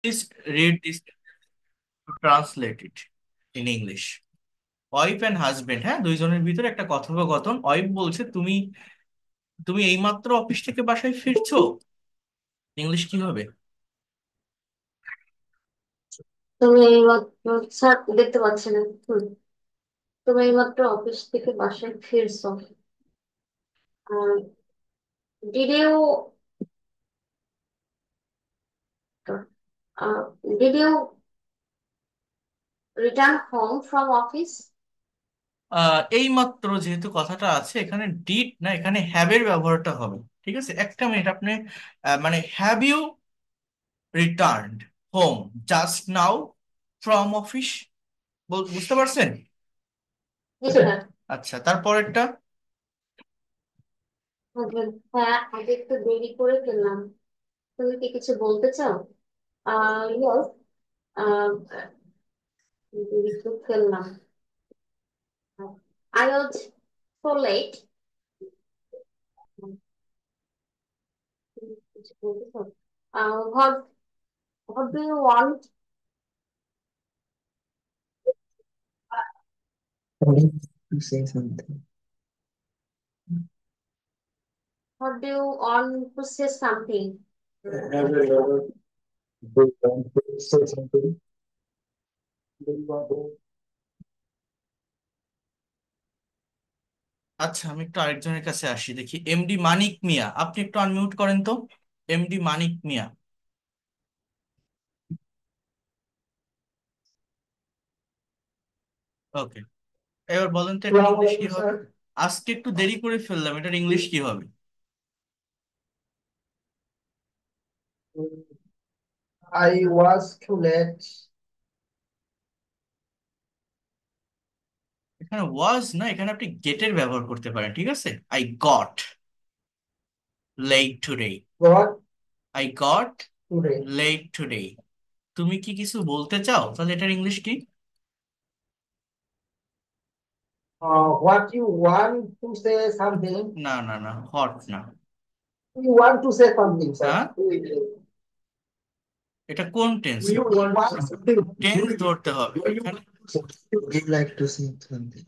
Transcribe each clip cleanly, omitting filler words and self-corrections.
Please read this to translate it in English. Wife and husband, হ্যাঁ, দুইজনের ভিতরে একটা কথোপকথন। ওয়াইফ বলছে, তুমি তুমি এইমাত্র অফিস থেকে বাসায় ফিরছো। ইংলিশ কি হবে? তুমি এইমাত্র স্যার দেখতে পাচ্ছি না। তুমি এইমাত্র অফিস থেকে বাসায় ফিরছো। Did you did you return home from office? এইমাত্র যেহেতু কথাটা আছে, এখানে ডিড না, এখানে হ্যাভ এর ব্যবহারটা হবে। ঠিক আছে, একটা মিনিট। আপনি মানে have you returned home just now from office, বুঝতে পারছেন? জি স্যার। আচ্ছা, তারপরেরটা। হ্যাঁ, আগে একটু দেরি করে ফেললাম। তুমি কি কিছু বলতে চাও? ইয়েস। দেরি করে ফেললাম। I was so late. কিছু বলতে চাও? What what do you want? Wanting to say something. What do you want to say something? Have you ever do want to say something? Do you want to- আচ্ছা, আমি একটু আরেকজনের কাছে আসি, দেখি। এমডি মানিক মিয়া, আপনি একটু আনমিউট করেন তো। এমডি মানিক মিয়া। ওকে, এবার বলেন তো এটার Assalamu ইংলিশ কি alaikum, হবে? sir. আজকে একটু দেরি করে ফেললাম, এটার ইংলিশ কি হবে? I was too late. এখানে ওয়াজ না, এখানে আপনি গেটের ব্যবহার করতে পারেন। ঠিক আছে, I got late today. What I got today? Late today. তুমি কি কিছু বলতে চাও, তাহলে এটার ইংলিশ কি? What you want to say something? না না না, হট না। You want to say something, sir. হ্যাঁ, এটা কোন tense? You want something. Tense ধরতে হবে You এখানে। would you like to say something?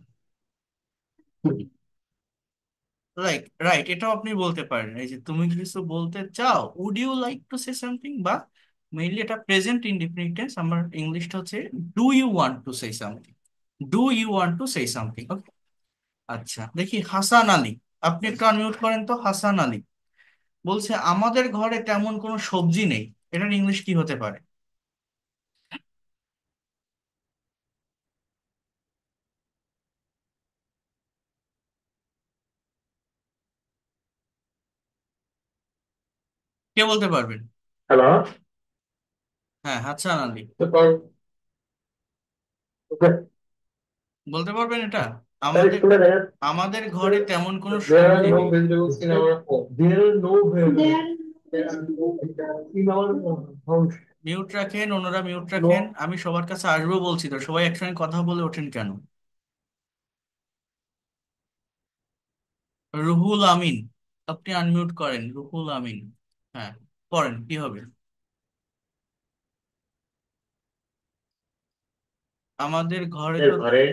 Right right, এটাও আপনি বলতে পারেন। এই যে তুমি কিছু বলতে চাও, would you like to say something, বা মেইনলি এটা প্রেজেন্ট ইনডিফিনিট টেন্স। আমার ইংলিশটা হচ্ছে do you want to say something. Do you want to say something. Okay. আচ্ছা, দেখি হাসান আলী, আপনি একটু আনমিউট করেন তো। হাসান আলী বলছে, আমাদের ঘরে তেমন কোনো সবজি নেই। এটার ইংলিশ কি হতে পারে? কে বলতে পারবেন? Hello? হ্যাঁ, হাসান আলী, Okay. বলতে পারবেন এটা? Sir, আমাদের explain that. আমাদের ঘরে তেমন কোনো There are সবজি no নেই। vegetables in our home. There are no vegetables. There are no vegetables in our house. Mute রাখেন, ওনারা মিউট রাখেন। No. আমি সবার কাছে আসবো বলছি তো, সবাই একসঙ্গে কথা বলে ওঠেন কেন? রুহুল আমিন, আপনি আনমিউট করেন। রুহুল আমিন, হ্যাঁ, পড়েন কি হবে? আমাদের ঘরে আমাদের তো ঘরে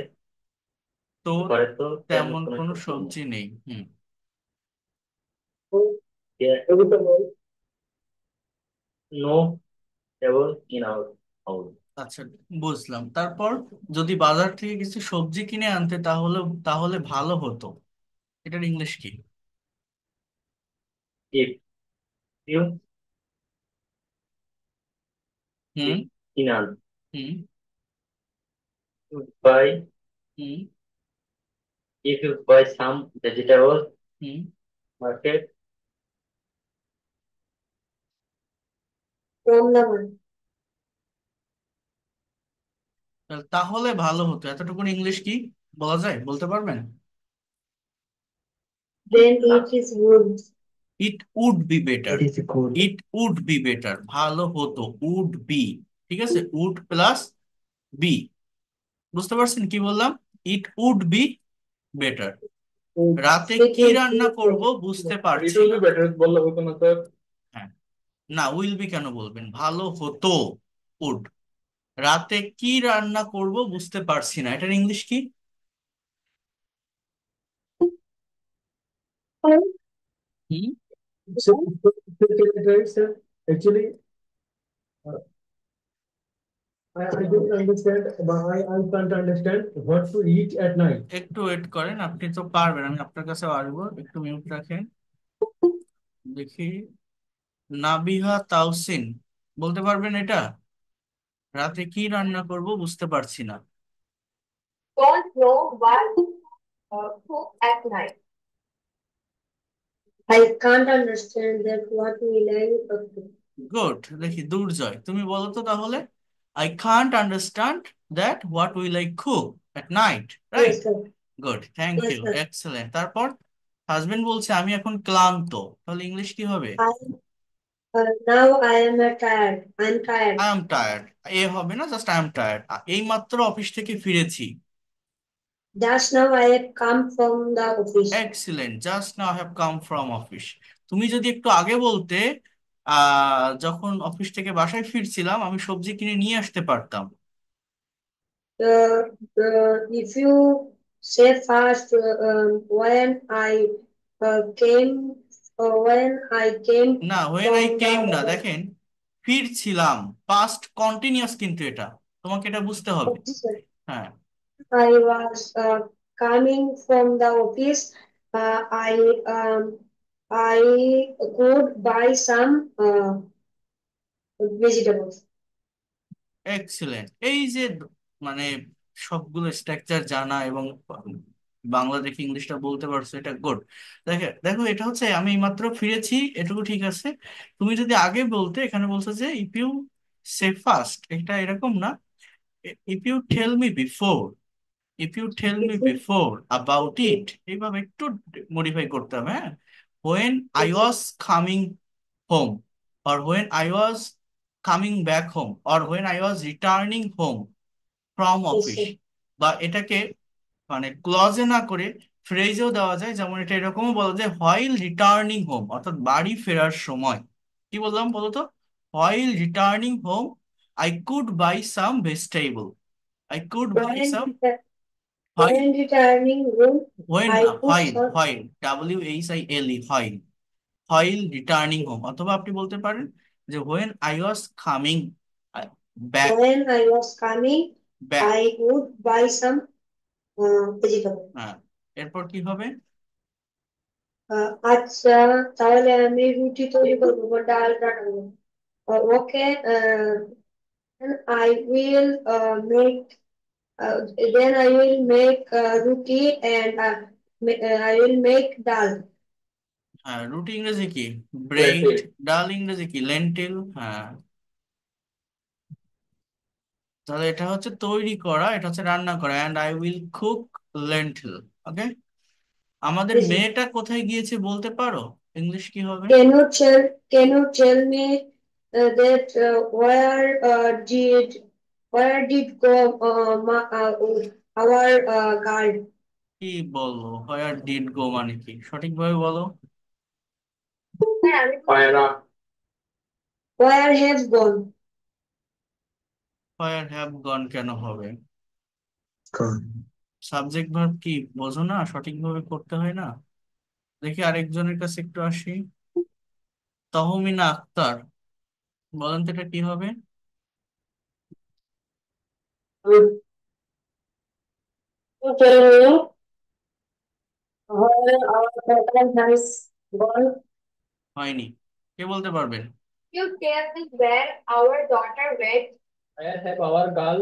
তো ঘরে তো তেমন তেমন কোনো কোনো সবজি নেই। সবজি নেই। Hmm. No table in our house. আচ্ছা, বুঝলাম। তারপর যদি বাজার থেকে কিছু সবজি কিনে আনতে, তাহলে তাহলে ভালো হতো। এটার ইংলিশ কি? ইফ ইউ হুম কিনাল hmm buy hmm if you buy some vegetable hmm market. কম দামে। তাহলে ভালো হতো, এতটুকুন ইংলিশ কি বলা যায়, বলতে পারবেন? Then it is good. It would be better. It is good. It would be better, ভালো হতো। উড বি, ঠিক আছে, উড প্লাস বি। বুঝতে পারছেন কি বললাম? It would be better. রাতে It কি will রান্না করব বুঝতে it পারছি will না। be better বললে হতো না স্যার। হ্যাঁ, না, উইল বি কেন বলবেন? ভালো হতো। ফুড। রাতে কি রান্না করব বুঝতে পারছি না, এটার ইংলিশ কি? হুম। So, actually, I don't understand, but I can't understand what to eat at night. একটু ওয়েট করেন, আপনি তো পারবেন, আমি আপনার কাছে আসবো, একটু মিউট রাখেন। দেখি, নাবিহা তাওসিন, বলতে পারবেন এটা? রাতে কি রান্না করব বুঝতে পারছি না। Don't know what cook at night. I can't understand that what will I cook. Good. দেখি দুর্জয়, তুমি বলো তো তাহলে। I can't understand that what will I cook at night, right? Yes, sir. Good, thank Yes, you, sir. Excellent. তারপর husband বলছে আমি এখন ক্লান্ত, তাহলে ইংলিশ কি হবে? I now I am tired. I'm I tired. Am tired. এ হবে না, জাস্ট আই এম টায়ার্ড। এই মাত্র অফিস থেকে ফিরেছি। Just now I have come from the office. Excellent, just now have come from office. তুমি যদি একটু আগে বলতে, যখন অফিস থেকে বাসায় ফিরছিলাম আমি সবজি কিনে নিয়ে আসতে পারতাম। If you say fast, came, when I came না, হোয়েন আই from কেম না, the দেখেন ফিরছিলাম, পাস্ট কন্টিনিউয়াস কিন্তু এটা, তোমাকে এটা বুঝতে হবে। office, হ্যাঁ। I was coming from the office. I could buy some vegetables. Excellent. এই যে মানে সবগুলো স্ট্রাকচার জানা এবং বাংলা দেখে ইংলিশটা বলতে পারছো, এটা গুড। দেখো দেখো, এটা হচ্ছে আমি মাত্র ফিরেছি, এটুকু ঠিক আছে। তুমি যদি আগে বলতে, এখানে বলছো যে ইফ ইউ সে ফার্স্ট, এটা এরকম না। If you tell me before, if you tell me Before, before about it, এইভাবে একটু মডিফাই করতে হবে। হ্যাঁ, when I yes, was coming home, or when I was coming back home, or when I was returning home from yes, office। sir. বা এটাকে মানে ক্লজে না করে ফ্রেজেও দেওয়া যায়, যেমন এটা এরকমও বলা যায় হোয়াইল রিটার্নিং হোম, অর্থাৎ বাড়ি ফেরার সময়। কি বললাম বলো তো? While returning home I could buy some vegetable, I could buy When some. when returning home, when না, I put while, some. While, WHILE, while, while returning home. অথবা আপনি বলতে পারেন যে when I was coming back. When I was coming, back. I would buy some vegetable. হ্যাঁ, এরপর কি হবে? আচ্ছা, তাহলে আমি রুটি তৈরি করবো বা ডাল রান্না করবো। Okay, then I will make. Then I will make roti and I will make dal. হ্যাঁ, রুটি ইংরেজি কি? ব্রেড। Lentil. ডাল ইংরেজি কি? লেন্টিল। হ্যাঁ, তাহলে এটা হচ্ছে তৈরি করা, এটা হচ্ছে রান্না করা। And I will cook lentil. Okay. আমাদের This is. মেয়েটা কোথায় গিয়েছে bოლতে পারো? ইংলিশ কি হবে? Can you tell me that where did go our guard? কি বলবো, হোয়ার ডিড গো মানে কি, সঠিকভাবে বলো। Paira. Where have gone? Where have gone কেন হবে? Corn. সাবজেক্ট ভার্ব কি বোঝো না, সঠিকভাবে করতে হয় না। দেখি আরেকজনের কাছে একটু আসি। তহমিনা আক্তার, বলেন তো এটা কি হবে? You tell me where our daughter has gone. হয়নি, কে বলতে পারবেন? You tell me where our daughter went. Where have our girl?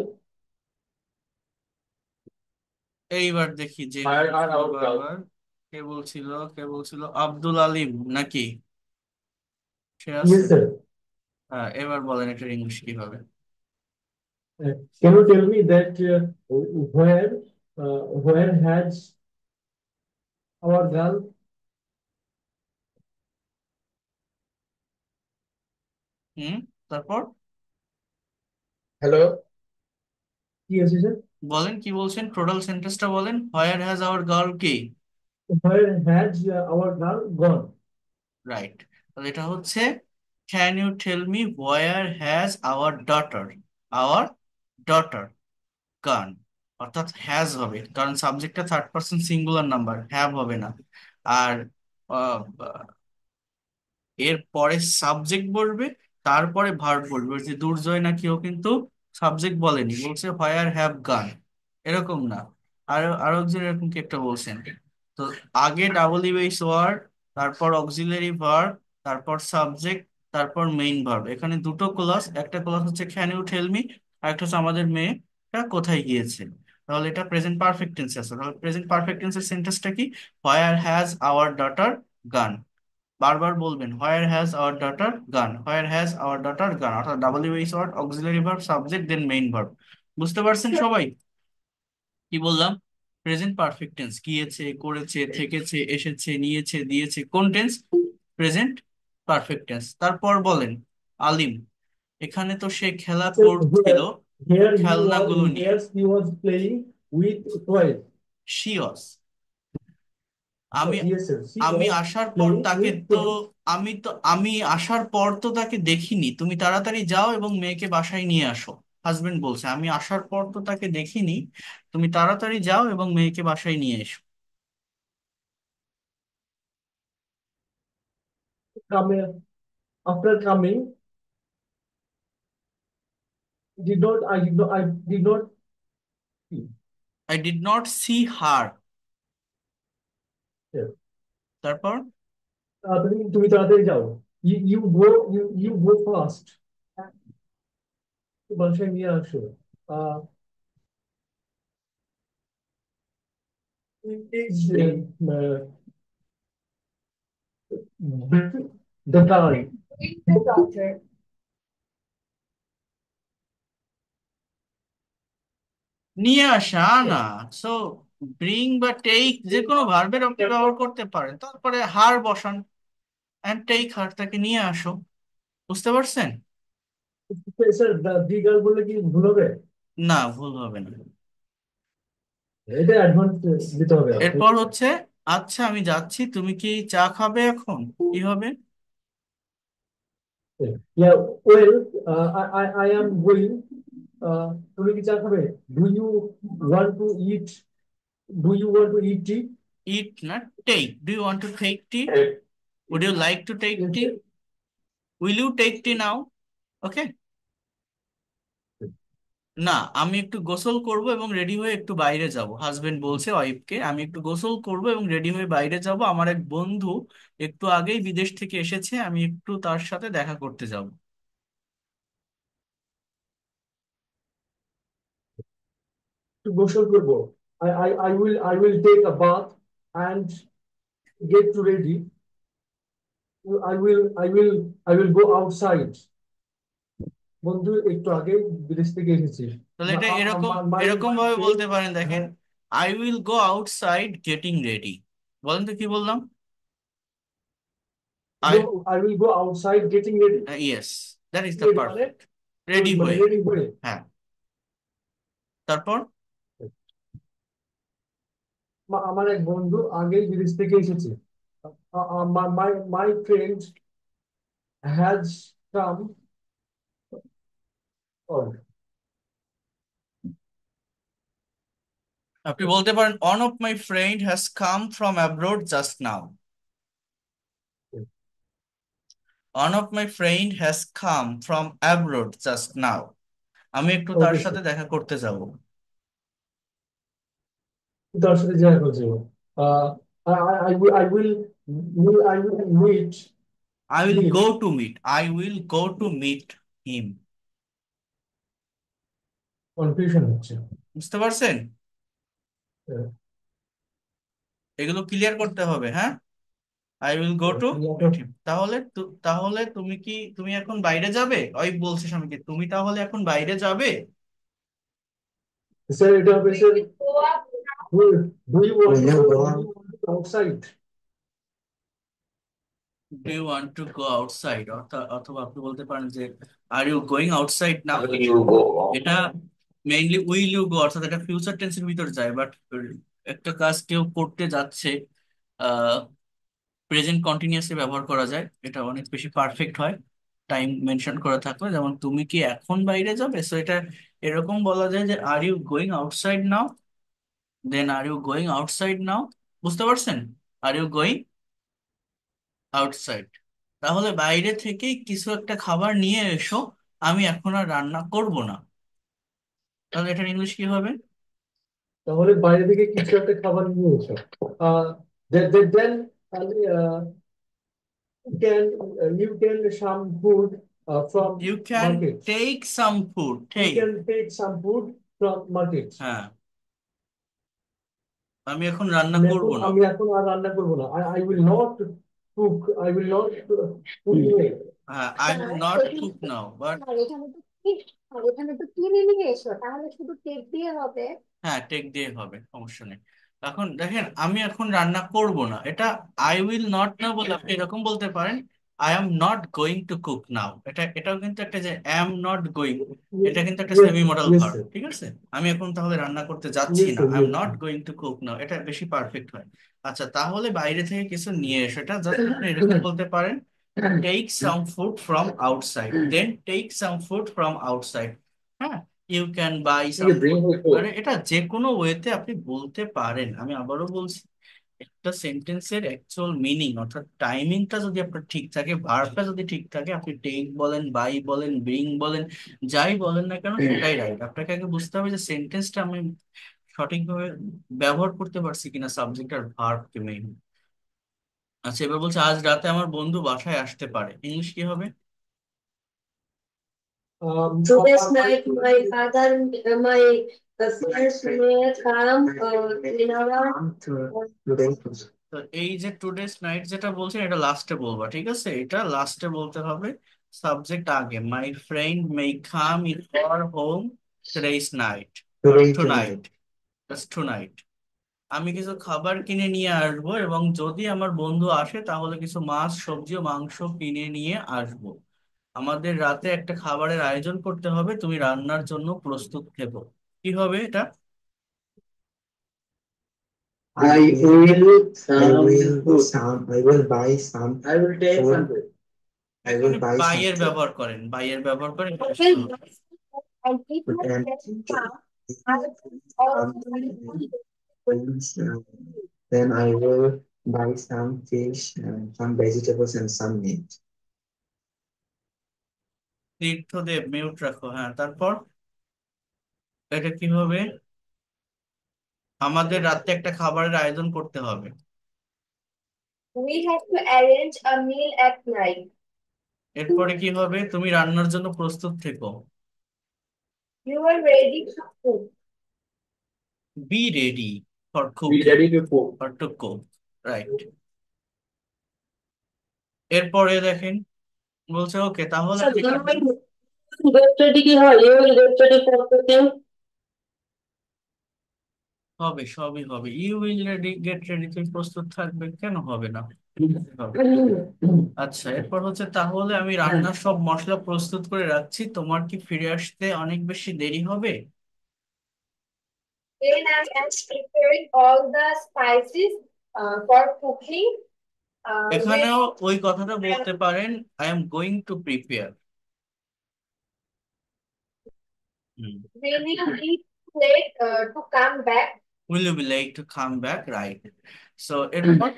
এইবার দেখি যে Where are বলছিল our girl? বারবার। কে বলছিল, কে বলছিল? আব্দুল আলিম নাকি? সে আছে? Yes, sir. হ্যাঁ, এবার বলেন এটার ইংলিশ কি হবে? Can you tell me that where has our girl? হুম, তারপর Hello. কি আছে স্যার? বলেন কি বলছেন, টোটাল সেন্টেন্সটা বলেন। হোয়ার হ্যাজ আওয়ার গার্ল কি? Where has our girl gone? Right. তাহলে এটা হচ্ছে can you tell me where has our daughter. Our daughter gone, অর্থাৎ হ্যাজ হবে, কারণ সাবজেক্টটা third person singular number, have হবে না। আর এর পরে সাবজেক্ট বলবে, তারপরে ভার্ব বলবে। ওই যে দুর্জয় না কেউ কিন্তু সাবজেক্ট বলেনি, বলছে হোয়ার হ্যাভ গান, এরকম না। আরো একজন এরকম কি একটা বলছেন। তো আগে ডাবল ইউএস ওয়ার্ড, তারপর অক্সিলারি ভার্ব, তারপর সাবজেক্ট, তারপর মেইন ভার্ব। এখানে দুটো ক্লজ, একটা ক্লজ হচ্ছে ক্যান ইউ টেল মি, আর একটা হচ্ছে আমাদের মেয়েটা কোথায় গিয়েছে। তাহলে এটা প্রেজেন্ট পারফেক্ট টেন্স আছে। তাহলে প্রেজেন্ট পারফেক্ট টেন্সের সেন্টেন্সটা কি? হোয়ার হ্যাজ আওয়ার ডটার গান। বারবার বলবেন হোয়ার হ্যাজ আওয়ার ডটার গান, হোয়ার হ্যাজ আওয়ার ডটার গান, অর্থাৎ WH word, auxiliary verb, subject, then main verb. বুঝতে পারছেন সবাই কি বললাম? প্রেজেন্ট পারফেক্ট টেন্স গিয়েছে, করেছে, থেকেছে, এসেছে, নিয়েছে, দিয়েছে, কোন টেন্স? Present perfect tense. তারপর বলেন আলিম, এখানে তো সে খেলা So করছিল খেলনাগুলো নিয়ে। here he was playing with toys. She was, আমি So yes, sir. She আমি was আসার পর playing তাকে with তো toys. আমি আসার পর তো তাকে দেখিনি, তুমি তাড়াতাড়ি যাও এবং মেয়েকে বাসায় নিয়ে আসো। হাজবেন্ড বলছে আমি আসার পর তো তাকে দেখিনি, তুমি তাড়াতাড়ি যাও এবং মেয়েকে বাসায় নিয়ে এসো। Coming after coming, I did not see. I did not see her. Yes. তারপর তুমি তাড়াতাড়ি যাও। You go fast. বাসায় নিয়ে আসো। Uh, is the car. The doctor. নিয়ে আসা, আনা। সো ব্রিং বা টেক যে কোনো ভার্বের আপনি ব্যবহার করতে পারেন, তারপরে হার বসান, অ্যান্ড টেক হার, তাকে নিয়ে আসো। বুঝতে পারছেন? স্যার দি গার্ল বললে কি ভুল হবে? না, ভুল হবে না। এটা অ্যাডভান্স দিতে হবে। এরপর হচ্ছে আচ্ছা আমি যাচ্ছি, তুমি কি চা খাবে এখন? কি হবে? Yeah, well, I am going. তুমি কি চা খাবে? Do you want to eat? Do you want to eat tea? Eat না, take. Do you want to take tea? Would you like to take tea? Will you take tea now? Okay. না, আমি একটু গোসল করব এবং ready হয়ে একটু বাইরে যাব। হাজবেন্ড বলছে ওয়াইফকে আমি একটু গোসল করব এবং রেডি হয়ে বাইরে যাব, আমার এক বন্ধু একটু আগেই বিদেশ থেকে এসেছে, আমি একটু তার সাথে দেখা করতে যাব। To গোসল করবো। I will take a bath and get to ready. I will go outside. বন্ধু একটু আগে বিদেশ থেকে এসেছি। তাহলে এটা এরকম My এরকম my ভাবে friend বলতে পারেন, দেখেন I will go outside getting ready. বলেন তো কি বললাম? I I will go outside getting ready. Yes, that is the Ready মানে পারফেক্ট। রেডি হয়ে, রেডি হয়ে। হ্যাঁ। তারপর আমার এক বন্ধু আগেই বিদেশ থেকে এসেছে। My friend has come on. আপনি বলতে পারেন one of my friend has come from abroad just now. One of my friend has come from abroad just now, আমি একটু তার Okay, sir. সাথে দেখা করতে যাব। তার সাথে দেখা করছে। Ah, I will meet I will him. Go to meet, I will go to meet him. Confusion হচ্ছে। বুঝতে পারছেন? আহ, এগুলো ক্লিয়ার করতে হবে, হ্যাঁ। I will go to meet him. তাহলে তাহলে তুমি এখন বাইরে যাবে? ওই বলছে স্বামীকে তুমি তাহলে এখন বাইরে যাবে। স্যার এটা হবে We sir. will go up now. Do you want to go outside? Do you want to go outside, অথবা আপনি বলতে পারেন যে are you going outside now. এটা মেইনলি উইল ইউ গো, অর্থাৎ এটা ফিউচার টেন্সের ভিতর যায়, বাট একটা কাজ কেউ করতে যাচ্ছে, প্রেজেন্ট কন্টিনিউয়াসলি ব্যবহার করা যায়, এটা অনেক বেশি পারফেক্ট হয়। টাইম মেনশন করা থাকলো, যেমন তুমি কি এখন বাইরে যাবে, সো এটা এরকম বলা যায় যে are you going outside now, then are you going outside now. বুঝতে পারছেন? আর ইউ গোয়িং আউটসাইড, তাহলে বাইরে থেকে কিছু একটা খাবার নিয়ে এসো, আমি এখন আর রান্না করব না। তাহলে এটার ইংলিশ কি হবে? তাহলে বাইরে থেকে কিছু একটা খাবার নিয়ে এসো। Ah then you can some food from you can markets. Take some food, You take. can take some food from markets. হ্যাঁ, আমি এখন রান্না আমি করব এখন না। আমি এখন আর রান্না করবো না। I will not cook. I will not cook today. হ্যাঁ, আই উইল স্যার নট এখানে কুক নাও, বাট স্যার এখানে তো স্যার এখানে তো কিনে নিয়ে এসো, তাহলে শুধু টেক দিয়ে হবে? হ্যাঁ, টেক দিয়ে হবে, সমস্যা নেই। এখন দেখেন, আমি এখন রান্না করব না, এটা আই উইল নট না বলে আপনি এরকম বলতে পারেন, I am not going to cook now. এটাও কিন্তু একটা, যে অ্যাম নট গোয়িং, Yes, এটা কিন্তু একটা yes, semi modal yes, verb, sir. ঠিক আছে? আমি এখন তাহলে রান্না করতে যাচ্ছি Yes, না, sir. I am Yes, not sir. Going to cook now, এটা বেশি পারফেক্ট হয়। আচ্ছা, তাহলে বাইরে থেকে কিছু নিয়ে এসো, এটা জাস্ট আপনি এরকম বলতে পারেন, take some food from outside, then take some food from outside. হ্যাঁ, you can buy some food. মানে এটা যে কোনো ওয়েতে আপনি বলতে পারেন। আমি আবারও বলছি, একটা সেন্টেন্সের অ্যাকচুয়াল মিনিং অর্থাৎ টাইমিংটা যদি আপনার ঠিক থাকে, ভার্বটা যদি ঠিক থাকে, আপনি টেক বলেন, বাই বলেন, ব্রিং বলেন, যাই বলেন না কেন সেটাই রাইট। আপনাকে আগে বুঝতে হবে যে সেন্টেন্সটা আমি সঠিকভাবে ব্যবহার করতে পারছি কিনা, সাবজেক্ট আর ভার্বকে মেইন। আচ্ছা, এবার বলছে আজ রাতে আমার বন্ধু বাসায় আসতে পারে, ইংলিশ কি হবে? Today's night, my father, my friends may come in our. তো এই যে টুডেস নাইট যেটা বলছেন, এটা লাস্টে বলবা, ঠিক আছে? এটা লাস্টে বলতে হবে, সাবজেক্ট আগে। My friend may come in our home today's night, tonight, tonight. আমি কিছু খাবার কিনে নিয়ে আসবো, এবং যদি আমার বন্ধু আসে তাহলে কিছু মাছ, সবজি ও মাংস কিনে নিয়ে আসবো। আমাদের রাতে একটা খাবারের আয়োজন করতে হবে, তুমি রান্নার জন্য প্রস্তুত থেকো। কি হবে এটা? I will buy some. I will take some. I এখানে will buy বাইয়ের something. ব্যবহার করেন, বাইয়ের ব্যবহার করেন। And if my And friends come, I will also. then I will buy some fish and some vegetables and some meat. Tirthadev, mute রাখো। হ্যাঁ, তারপর এটা কি হবে? আমাদের রাতে একটা খাবারের আয়োজন করতে হবে। We have to arrange a meal at night. এরপরে কি হবে? তুমি রান্নার জন্য প্রস্তুত থেকো। You are ready to cook. Be ready for Be cooking, ready to cook. For to cook, right. এরপরে দেখেন, বলছে ওকে তাহলে So, আমি get ready কি হয়? You will get ready for cooking. হবে, সবই হবে। You will ready, get ready, তুমি প্রস্তুত থাকবে, কেন হবে না? হবে। আচ্ছা, এরপর হচ্ছে তাহলে আমি রান্নার সব মশলা প্রস্তুত করে রাখছি, তোমার কি ফিরে আসতে অনেক বেশি দেরি হবে? Then I am preparing all the spices for cooking. When এখানেও ওই কথাটা বলতে পারেন, I am going to prepare. when you be late to come back. Will you be late to come back, right. So এরপর,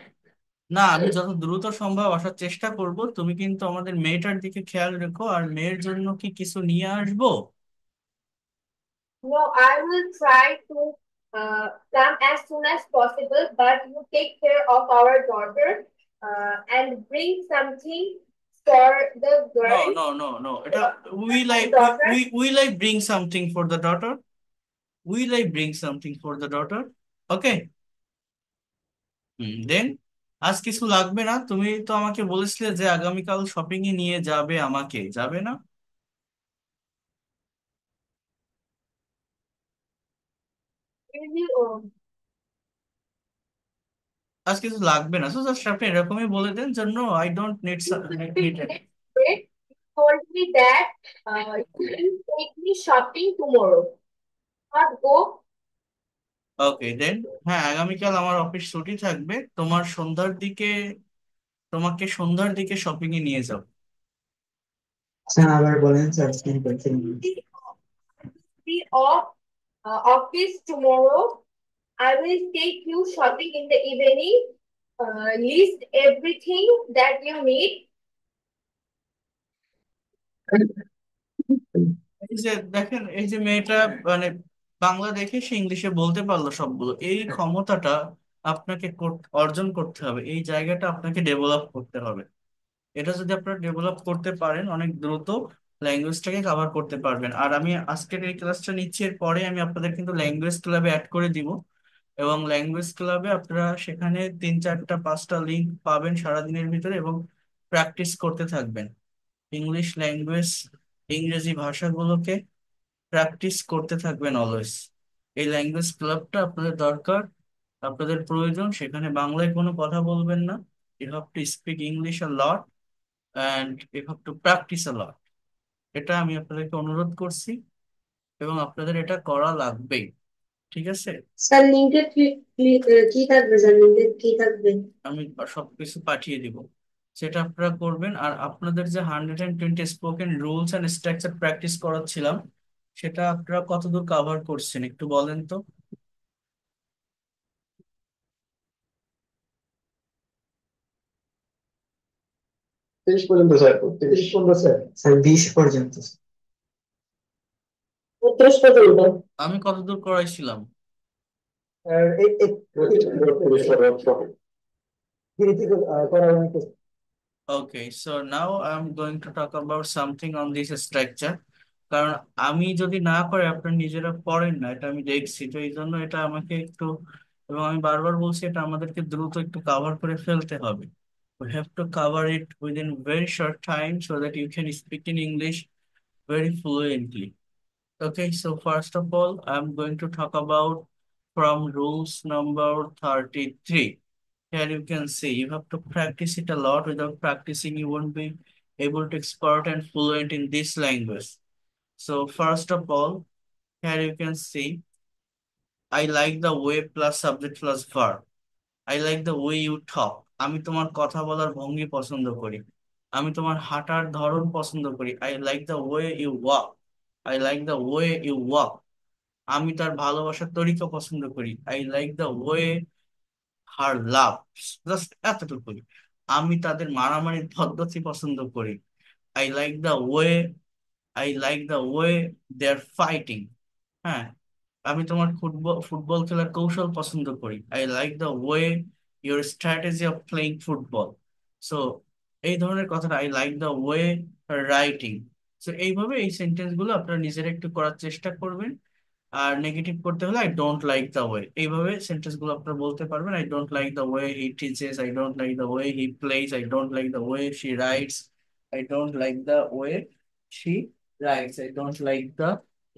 না, আমি যত দ্রুত সম্ভব আসার চেষ্টা করব, তুমি কিন্তু আমাদের মেয়েটার দিকে খেয়াল রেখো। আর মেয়ের জন্য কি কিছু নিয়ে আসবো? No, I will try to come as soon as possible, but you take care of our daughter and bring something for the no girl. No no no, এটা will I, Daughter. Will I bring something for the daughter, will I bring something for the daughter, okay. Then আজ কিছু লাগবে না, তুমি তো আমাকে বলেছিলে যে আগামীকাল শপিং এ নিয়ে যাবে আমাকে, যাবে না? Will you, আজ কিছু লাগবে না, তো জাস্ট আপনি এরকমই বলে দেন, জন্য I don't need need. they told me that you will take me shopping tomorrow. Not go. ওকে দেন, হ্যাঁ, আগামীকাল আমার অফিস ছুটি থাকবে, তোমাকে সন্ধ্যার দিকে শপিং এ নিয়ে যাও। স্যার আবার বলেন sir, same question. Be off office tomorrow. I will take you shopping in the evening. List everything that you need. এই যে দেখেন, এই যে মেয়েটা মানে বাংলা দেখে সে ইংলিশে বলতে পারলো সবগুলো, এই ক্ষমতাটা আপনাকে অর্জন করতে হবে, এই জায়গাটা আপনাকে ডেভেলপ করতে হবে। এটা যদি আপনারা ডেভেলপ করতে পারেন অনেক দ্রুত ল্যাঙ্গুয়েজটাকে কভার করতে পারবেন। আর আমি আজকের এই ক্লাসটা নিচ্ছি, এর পরে আমি আপনাদের কিন্তু ল্যাঙ্গুয়েজ ক্লাবে অ্যাড করে দিব, এবং ল্যাঙ্গুয়েজ ক্লাবে আপনারা সেখানে 3 4 5টা লিঙ্ক পাবেন সারাদিনের ভিতরে, এবং প্র্যাকটিস করতে থাকবেন ইংলিশ ল্যাঙ্গুয়েজ, ইংরেজি ভাষাগুলোকে প্র্যাকটিস করতে থাকবেন অলওয়েজ। এই ল্যাঙ্গুয়েজ ক্লাবটা আপনাদের দরকার, আপনাদের প্রয়োজন। সেখানে বাংলায় কোনো কথা বলবেন না, you have to speak English a lot and you have to practice a lot. এটা আমি আপনাদেরকে অনুরোধ করছি, এবং আপনাদের এটা করা লাগবেই। ঠিক আছে? স্যার লিঙ্কে কি থাকবে? স্যার লিঙ্কে কি থাকবে? আমি সবকিছু পাঠিয়ে দিব, সেটা আপনারা করবেন। আর আপনাদের যে 120 spoken rules and structure practice করাচ্ছিলাম, সেটা আপনারা কতদূর কাভার করছেন একটু বলেন তো। 30 পর্যন্ত স্যার, 30 পর্যন্ত স্যার। স্যার 20 পর্যন্ত। 32 পর্যন্ত। আমি কতদূর করাইছিলাম? আর করা অনেক। Okay, so now I'm going to talk about something on this structure. কারণ আমি যদি না করে আপনারা নিজেরা পড়েন না, এটা আমি দেখছি, তো এই জন্য এটা আমাকে একটু, এবং আমি বারবার বলছি এটা আমাদেরকে দ্রুত একটু কাভার করে ফেলতে হবে। We have to cover it within very short time so that you can speak in English very fluently. Okay, so first of all, I'm going to talk about from rules number 33. Here you can see you have to practice it a lot. Without practicing, you won't be able to expert and fluent in this language. So first of all, here you can see I like the way plus subject plus verb. I like the way you talk. আমি তোমার কথা বলার ভঙ্গি পছন্দ করি। আমি তোমার হাঁটার ধরন পছন্দ করি। I like the way you walk. I like the way you walk. আমি তার ভালোবাসার তরিকা পছন্দ করি। I like the way her laughs. Just এতটুকুই। আমি তাদের মারামারির পদ্ধতি পছন্দ করি। I like the way I like the way they're fighting. হ্যাঁ, আমি তোমার ফুটবল ফুটবল খেলার কৌশল পছন্দ করি। I like the way your strategy of playing football. So এই ধরনের কথাটা, I like the way writing. So এইভাবে এই সেন্টেন্স গুলো আপনারা নিজেরা একটু করার চেষ্টা করবেন। আর নেগেটিভ করতে হলে I don't like the way, এইভাবে সেন্টেন্স গুলো আপনারা বলতে পারবেন। I don't like the way he teaches, I don't like the way he plays, I don't like the way she rights, I don't like the way she rights, I don't like the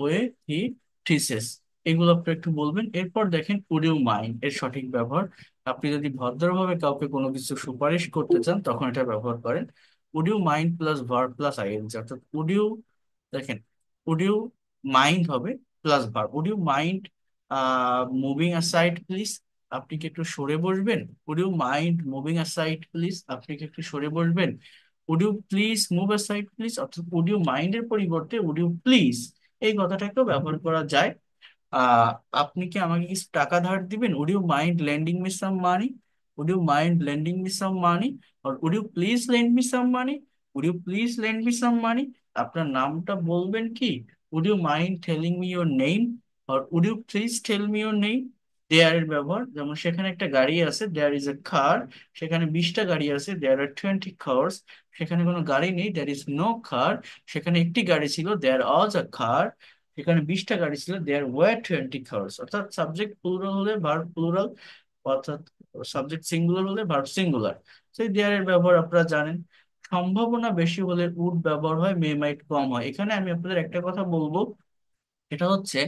way he teaches. এগুলো আপনি একটু বলবেন। এরপর দেখেন would you mind এর সঠিক ব্যবহার। আপনি যদি ভদ্রভাবে কাউকে কোনো কিছু সুপারিশ করতে চান তখন এটা ব্যবহার করেন। Would you mind plus verb plus ING, অর্থাৎ উড ইউ, দেখেন উড ইউ মাইন্ড হবে plus verb. Would you mind moving aside please, আপনি কি একটু সরে বসবেন। Would you mind moving aside please, আপনি কি একটু সরে বসবেন। Would you please move aside please, অর্থাৎ উড ইউ মাইন্ডের পরিবর্তে উড ইউ প্লিজ এই কথাটাকেও ব্যবহার করা যায়। আহ আপনি কি আমাকে কিছু টাকা ধার দিবেন, would you mind lending me some money. Would you mind lending me some money, আর would you please lend me some money. Would you please lend me some money, আপনার নামটা বলবেন কি। Would you mind telling me your name, আর would you please tell me your name. There এর ব্যবহার, যেমন সেখানে একটা গাড়ি আছে, দেয়ার ইজ এ কার। সেখানে 20টা গাড়ি আছে, দেয়ার আর 20 কার্স। সেখানে কোনো গাড়ি নেই, দেয়ার ইজ নো কার। সেখানে একটি গাড়ি ছিল, দেয়ার ওয়াজ আ কার। এখানে 20টা গাড়ি ছিল, দেয়ার ওয়ার 20 কার্স। অর্থাৎ সাবজেক্ট প্লুরাল হলে ভার্ব প্লুরাল, অর্থাৎ সাবজেক্ট সিঙ্গুলার হলে ভার্ব সিঙ্গুলার। সেই দেয়ার এর ব্যবহার আপনারা জানেন। সম্ভাবনা বেশি হলে উড ব্যবহার হয়, মে মাইট কম হয়। এখানে আমি আপনাদের একটা কথা বলবো, এটা হচ্ছে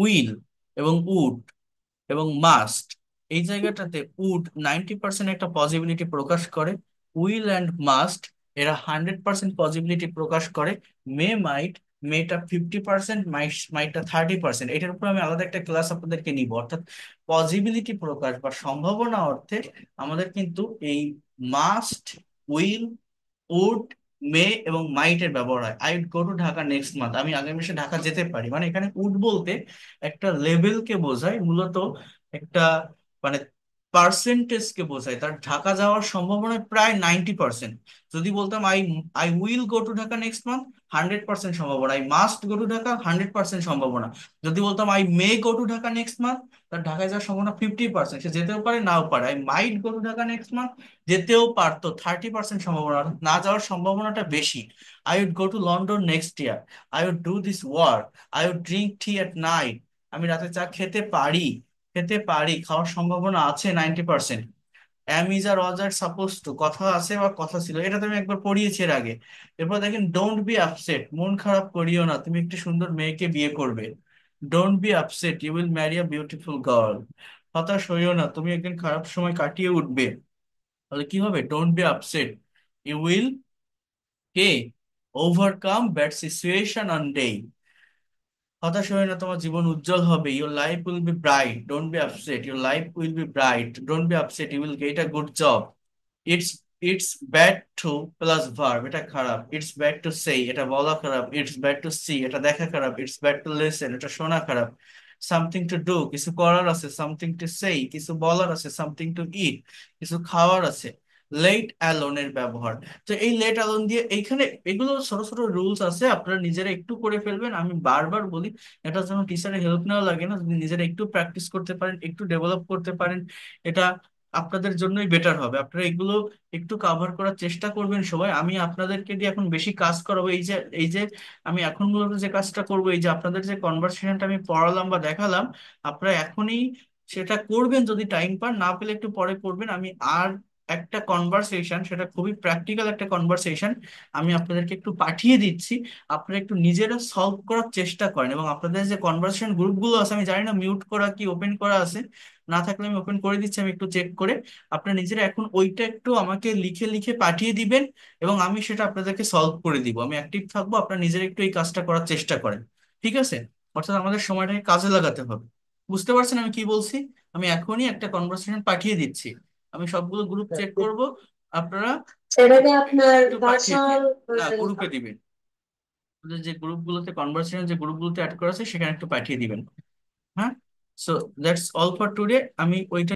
উইল এবং উড এবং মাস্ট, এই জায়গাটাতে উড 90% একটা পসিবিলিটি প্রকাশ করে, উইল অ্যান্ড মাস্ট এরা 100% পসিবিলিটি প্রকাশ করে। মে মাইট, মেটা 50%, মাইটটা 30%। এটার উপর আমি আলাদা একটা ক্লাস আপনাদেরকে নিব। অর্থাৎ পসিবিলিটি প্রকাশ বা সম্ভাবনা অর্থে আমাদের কিন্তু এই মাস্ট, উইল, উড মে এবং মাইট এর ব্যবহার হয়। I would go to Dhaka next month, আমি আগামী মাসে ঢাকা যেতে পারি। মানে এখানে উড বলতে একটা লেভেলকে বোঝায়, মূলত একটা মানে পার্সেন্টেজ কে বোঝায়, তার ঢাকা যাওয়ার সম্ভাবনা প্রায় 90%। যদি বলতাম I I will go to Dhaka next month, 100% সম্ভাবনা। I must go to Dhaka, 100% সম্ভাবনা। যদি বলতাম I may go to Dhaka next month, তার ঢাকায় যাওয়ার সম্ভাবনা 50%, সে যেতেও পারে নাও পারে। I might go to Dhaka next month, যেতেও পারতো, 30% সম্ভাবনা, অর্থাৎ না যাওয়ার সম্ভাবনাটা বেশি। I would go to London next year, I would do this work, I would drink tea at night, আমি রাতে চা খেতে পারি, খেতে পারি, খাওয়ার সম্ভাবনা আছে 90%। Am is are was are suppose to, কথা আছে বা কথা ছিল, এটা তো আমি একবার পড়িয়েছি এর আগে। এরপর দেখেন ডোন্ট বি আপসেট, মন খারাপ করিও না, তুমি একটি সুন্দর মেয়েকে বিয়ে করবে। Don't be upset, you will marry a beautiful girl. হতাশ হইও না, তুমি একদিন খারাপ সময় কাটিয়ে উঠবে। তাহলে কি হবে? Don't be upset, you will কে overcome bad situation one day. হতাশ হয়ে না, তোমার জীবন উজ্জ্বল হবে। Your life will be bright, don't be upset, your life will be bright, don't be upset, you will get a good job. It's it's bad to plus verb, এটা খারাপ। It's bad two সেই, এটা বলা খারাপ। It's bad two C, এটা দেখা খারাপ। It's bad to listen, এটা শোনা খারাপ। সামথিং টু ডু, কিছু করার আছে। সামথিং টু সেই, কিছু বলার আছে। সামথিং টু ইট, কিছু খাওয়ার আছে। লেট অ্যালোনের ব্যবহার, তো এই লেট অ্যালোন দিয়ে এইখানে এগুলো ছোট ছোট রুলস আছে, আপনারা নিজেরা একটু করে ফেলবেন। আমি বারবার বলি, এটা যেন টিচারের হেল্প নেওয়া লাগে না, যদি নিজেরা একটু প্র্যাকটিস করতে পারেন, একটু ডেভেলপ করতে পারেন, এটা আপনাদের জন্যই বেটার হবে। আপনারা এগুলো একটু কাভার করার চেষ্টা করবেন সবাই। আমি আপনাদেরকে দিয়ে এখন বেশি কাজ করাবো। এই যে আমি এখন মূলত যে কাজটা করবো, এই যে আপনাদের যে কনভারসেশনটা আমি পড়ালাম বা দেখালাম, আপনারা এখনই সেটা করবেন। যদি টাইম পান, না পেলে একটু পরে করবেন। আমি আর একটা কনভারসেশন, সেটা খুবই প্র্যাকটিক্যাল একটা কনভারসেশন, আমি আপনাদেরকে একটু পাঠিয়ে দিচ্ছি। আপনারা একটু নিজেরা সলভ করার চেষ্টা করেন, এবং আপনাদের যে কনভারসেশন গ্রুপগুলো আছে, আমি জানি না মিউট করা কি ওপেন করা আছে, না থাকলে আমি ওপেন করে দিচ্ছি, আমি একটু চেক করে। আপনারা নিজেরা এখন ওইটা একটু আমাকে লিখে লিখে পাঠিয়ে দিবেন, এবং আমি সেটা আপনাদেরকে সলভ করে দিব। আমি অ্যাক্টিভ থাকবো, আপনারা নিজেরা একটু এই কাজটা করার চেষ্টা করেন। ঠিক আছে? অর্থাৎ আমাদের সময়টাকে কাজে লাগাতে হবে। বুঝতে পারছেন আমি কি বলছি? আমি এখনই একটা কনভারসেশন পাঠিয়ে দিচ্ছি, আমি সবগুলো গ্রুপ চেক করব। আপনারা সেটাকে আপনার একটু পাঠিয়ে দিন, পার্সোনাল না গ্রুপে দিবেন। আপনাদের যে গ্রুপগুলোতে কনভারসেশন, যে গ্রুপগুলোতে অ্যাড করা আছে সেখানে একটু পাঠিয়ে দিবেন। হ্যাঁ, so that's all for today. আমি ওইটা